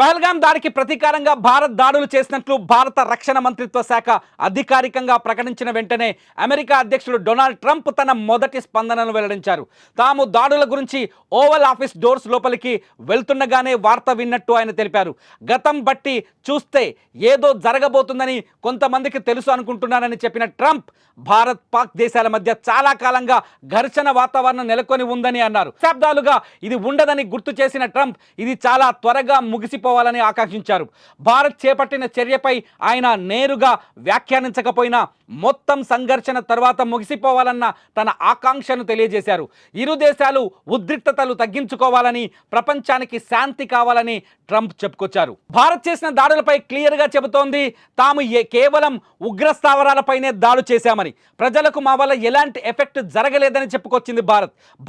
పహల్గాం దాడికి ప్రతీకారంగా భారత్ దాడులు చేసినట్లు భారత రక్షణ మంత్రిత్వ శాఖ అధికారికంగా ప్రకటించిన వెంటనే అమెరికా అధ్యక్షుడు డొనాల్డ్ ట్రంప్ తన మొదటి స్పందనను వెల్లడించారు. తాము దాడుల గురించి ఓవల్ ఆఫీస్ డోర్స్ లోపలికి వెళ్తుండగానే వార్త విన్నట్టు ఆయన తెలిపారు. గతం బట్టి చూస్తే ఏదో జరగబోతుందని కొంతమందికి తెలుసు అనుకుంటున్నానని చెప్పిన ట్రంప్ భారత్ పాక్ దేశాల మధ్య చాలా కాలంగా ఘర్షణ వాతావరణం నెలకొని ఉందని అన్నారు. శతాబ్దాలుగా ఇది ఉండదని గుర్తు చేసిన ట్రంప్ ఇది చాలా త్వరగా ముగిసిపోవాలని ఆకాంక్షించారు. భారత్ చేపట్టిన చర్యపై ఆయన నేరుగా వ్యాఖ్యానించకపోయినా మొత్తం సంఘర్షణ తర్వాత ముగిసిపోవాలన్న తన ఆకాంక్షను తెలియజేశారు. ఇరు దేశాలు ఉద్రిక్తతలు తగ్గించుకోవాలని, ప్రపంచానికి శాంతి కావాలని ట్రంప్ చెప్పుకొచ్చారు. భారత్ చేసిన దాడులపై క్లియర్గా చెబుతోంది తాము కేవలం ఉగ్ర స్థావరాలపైనే దాడు చేశామని, ప్రజలకు మా వల్ల ఎలాంటి ఎఫెక్ట్ జరగలేదని చెప్పుకొచ్చింది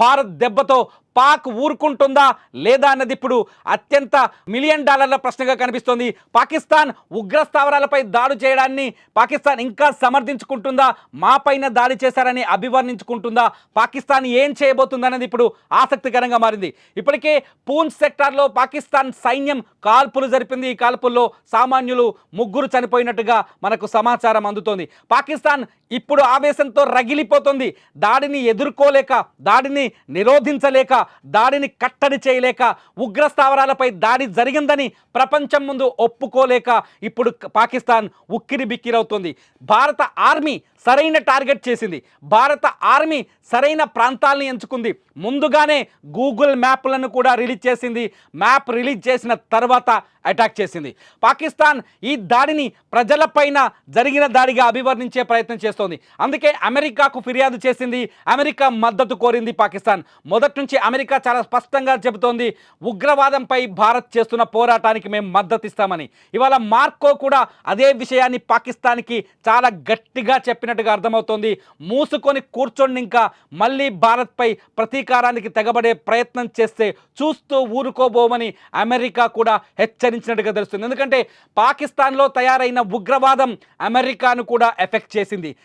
భారత్ దెబ్బతో పాక్ ఊరుకుంటుందా లేదా అన్నది ఇప్పుడు అత్యంత $1 మిలియన్ ప్రశ్నగా కనిపిస్తోంది. పాకిస్తాన్ ఉగ్ర స్థావరాలపై దాడి చేయడాన్ని పాకిస్తాన్ ఇంకా సమర్థించుకుంటుందా, మాపైన దాడి చేశారని అభివర్ణించుకుంటుందా, పాకిస్తాన్ ఏం చేయబోతుందన్నది ఇప్పుడు ఆసక్తికరంగా మారింది. ఇప్పటికే పూంచ్ సెక్టార్లో పాకిస్తాన్ సైన్యం కాల్పులు జరిపింది. ఈ కాల్పుల్లో సామాన్యులు 3 చనిపోయినట్టుగా మనకు సమాచారం అందుతోంది. పాకిస్తాన్ ఇప్పుడు ఆవేశంతో రగిలిపోతుంది. దాడిని ఎదుర్కోలేక, దాడిని నిరోధించలేక, దాడిని కట్టడి చేయలేక, ఉగ్ర స్థావరాలపై దాడి జరిగిందని ప్రపంచం ముందు ఒప్పుకోలేక ఇప్పుడు పాకిస్తాన్ ఉక్కిరి బిక్కిరవుతుంది. భారత ఆర్మీ సరైన టార్గెట్ చేసింది. భారత ఆర్మీ సరైన ప్రాంతాలను ఎంచుకుంది. ముందుగానే గూగుల్ మ్యాప్లను కూడా రిలీజ్ చేసింది. మ్యాప్ రిలీజ్ చేసిన తర్వాత అటాక్ చేసింది. పాకిస్తాన్ ఈ దాడిని ప్రజలపైన జరిగిన దాడిగా అభివర్ణించే ప్రయత్నం చేస్తోంది. అందుకే అమెరికాకు ఫిర్యాదు చేసింది. అమెరికా మద్దతు కోరింది పాకిస్తాన్. మొదటి నుంచి అమెరికా చాలా స్పష్టంగా చెబుతోంది ఉగ్రవాదంపై భారత్ చేస్తున్న పోరాటానికి మేము మద్దతు ఇస్తామని. ఇవాళ మార్కో కూడా అదే విషయాన్ని పాకిస్తాన్కి చాలా గట్టిగా చెప్పినట్టుగా అర్థమవుతోంది. మూసుకొని కూర్చొని ఇంకా మళ్ళీ భారత్పై ప్రతీకారానికి తెగబడే ప్రయత్నం చేస్తే చూస్తూ ఊరుకోబోమని అమెరికా కూడా హెచ్చరించినట్టుగా తెలుస్తుంది. ఎందుకంటే పాకిస్తాన్లో తయారైన ఉగ్రవాదం అమెరికాను కూడా ఎఫెక్ట్ చేసింది.